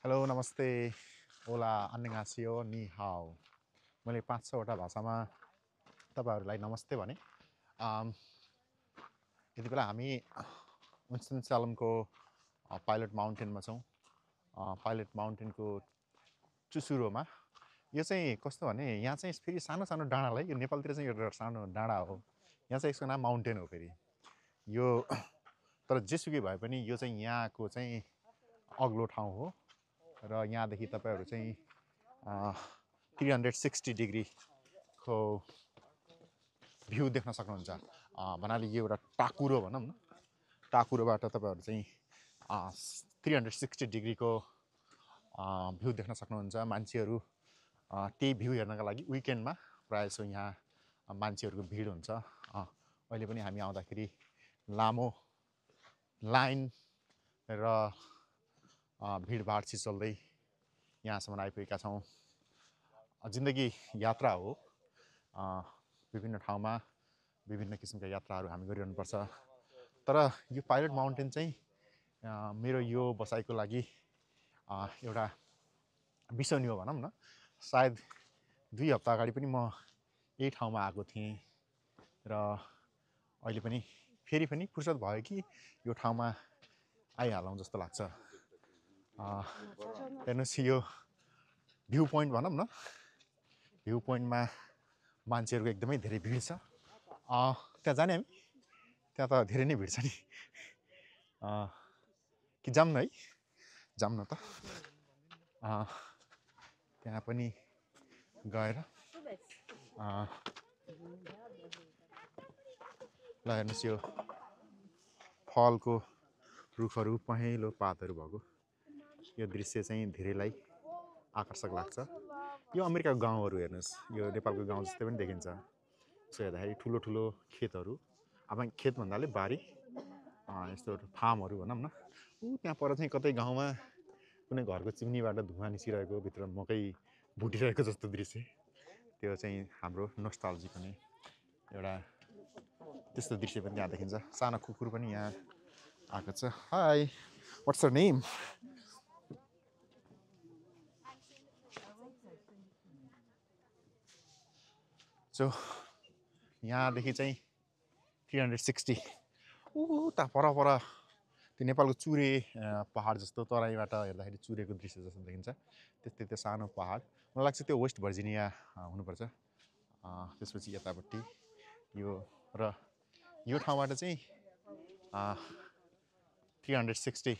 hello नमस्ते ओला अन्यगासियो नि हाओ मैले 500 वटा भाषामा तपाईहरुलाई नमस्ते भने यति बेला हामी विन्स्टन-सैलमको पाइलट माउन्टेनमा छौं पाइलट माउन्टेनको चुचुरोमा यो चाहिँ कस्तो भने यहाँ चाहिँ फेरि सानो सानो डाँडालाई यो नेपालतिर चाहिँ एउटा सानो डाँडा हो यहाँ चाहिँ यसको नाम माउन्टेन हो फेरि यो तर जेसुकै भए पनि यो चाहिँ यहाँको चाहिँ अग्लो ठाउँ हो र यहाँदेखि तपाईहरु चाहिँ 360 डिग्री को भ्यू देख्न सक्नुहुन्छ भन्नाले यो एउटा टाकुरो भनौं न टाकुरोबाट तपाईहरु चाहिँ 360 डिग्री को भ्यू देख्न सक्नुहुन्छ मान्छेहरु त्यही भ्यू हेर्नका लागि विकेन्डमा प्राय जसो यहाँ मान्छेहरुको भिड हुन्छ अहिले पनि हामी आउँदाखेरि लामो लाइन र भिडभाड छिचल्दै यहाँसम्म आइपुगेका छौं जिन्दगी यात्रा हो विभिन्न ठाउँमा विभिन्न किसिमका यात्राहरू हामी गरिरहनु पर्छ तर यो पाइलट माउन्टेन चाहिँ मेरो यो बसाइको लागि एउटा बिसनी हो भनौं न सायद 2 हप्ता अगाडि पनि म यही ठाउँमा आएको थिएँ र अहिले पनि फेरि पनि फुर्सद भयो कि यो ठाउँमा आइहालौं जस्तो लाग्छ हेर्नुस् यो भ्यू पोइन्ट भनौं न भ्यू पोइन्टमा मान्छेहरुको एकदमै धेरै भिड छ त्यहाँ जाने हामी त्यहाँ त धेरै नै भिड छ नि कि जाम न है जाम न त त्यहाँ पनि गएर ल हेर्नुस् यो फलको रुखहरू पहेँलो पातहरू भएको यो दृश्य चाहिँ धेरैलाई आकर्षक लाग्छ यो अमेरिकाको गाउँहरू हेर्नुस् यो नेपालको गाउँ जस्तै पनि देखिन्छ यसो हेर्दाखेरि ठुलो ठुलो खेतहरू अब खेत भन्नाले बारी यस्तो फार्महरू भनौं न त्यहाँ पर चाहिँ कतै गाउँमा कुनै घरको चिम्नीबाट धुवाँ निस्किरहेको भित्र मकै भुटिरहेको जस्तो दृश्य त्यो चाहिँ हाम्रो नोस्टाल्जिक हुने एउटा त्यस्तो दृश्य पनि त्यहाँ देखिन्छ सानो कुकुर पनि यहाँ आएको छ high what's your name so यहाँदेखि चाहिँ 360 उता पर त्यो नेपालको चुरे पहाड जस्तो तराईबाट हेर्दाखेरि चुरेको दृश्य जस्तो देखिन्छ त्यस्तै त्यो सानो पहाड मलाई लाग्छ त्यो वेस्ट भर्जिनिया हुनुपर्छ त्यसपछि यतापट्टि यो र यो ठाउँबाट चाहिँ 360